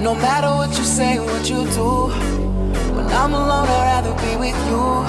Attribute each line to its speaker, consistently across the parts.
Speaker 1: No matter what you say, what you do, when I'm alone, I'd rather be with you.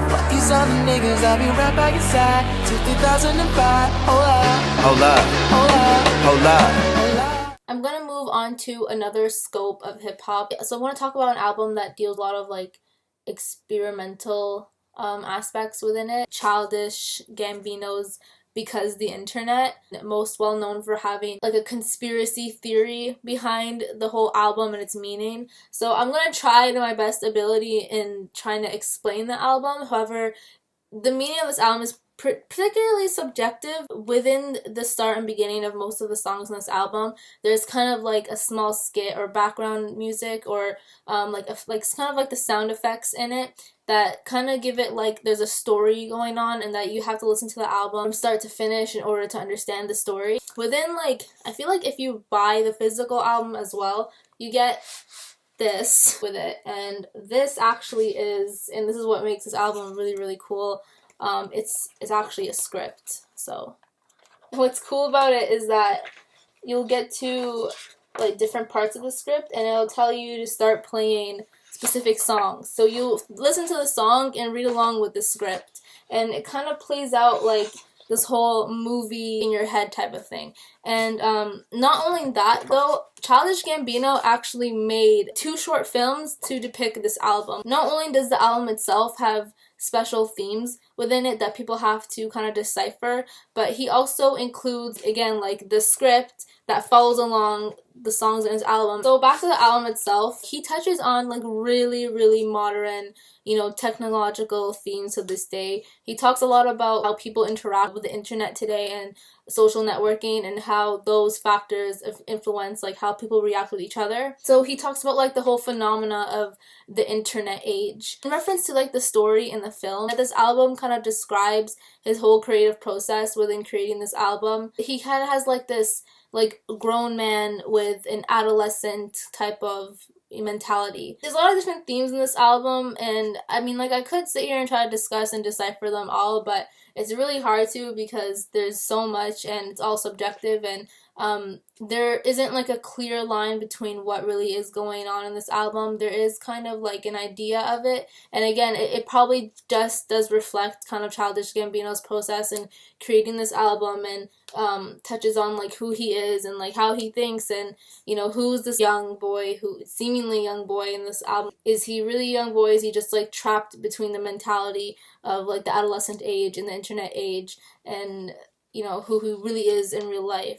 Speaker 1: Fuck these other niggas, I'll be right by your side till 2005. Hold up, hold up, hold up, hold up, hold up.
Speaker 2: I'm gonna move on to another scope of hip hop. So I want to talk about an album that deals a lot of like experimental aspects within it. Childish Gambino's Because the Internet, most well known for having like a conspiracy theory behind the whole album and its meaning. So I'm gonna try to my best ability in trying to explain the album. However, the meaning of this album is particularly subjective. Within the start and beginning of most of the songs in this album, there's kind of like a small skit or background music or it's kind of like the sound effects in it that kind of give it like there's a story going on, and that you have to listen to the album from start to finish in order to understand the story. Within like, I feel like if you buy the physical album as well, you get this with it, and this actually is, and this is what makes this album really, really cool. It's actually a script. So what's cool about it is that you'll get to like different parts of the script, and it'll tell you to start playing specific songs. So you'll listen to the song and read along with the script, and it kind of plays out like this whole movie in your head type of thing. And not only that though, Childish Gambino actually made 2 short films to depict this album. Not only does the album itself have special themes within it that people have to kind of decipher, but he also includes, again, like the script that follows along the songs in his album. So back to the album itself, he touches on like really, really modern, technological themes to this day. He talks a lot about how people interact with the internet today and social networking, and how those factors influence like how people react with each other. So he talks about like the whole phenomena of the internet age. In reference to like the story in the film, that this album kind of describes his whole creative process within creating this album. He kind of has like this like grown man with an adolescent type of mentality. There's a lot of different themes in this album, and I mean, like, I could sit here and try to discuss and decipher them all, but it's really hard to, because there's so much and it's all subjective, and there isn't like a clear line between what really is going on in this album. There is kind of like an idea of it, and again, it probably just does reflect kind of Childish Gambino's process in creating this album, and touches on like who he is and like how he thinks, and who's this young boy, who seemingly young boy in this album. Is he really a young boy? Is he just like trapped between the mentality of like the adolescent age and the internet age, and who he really is in real life?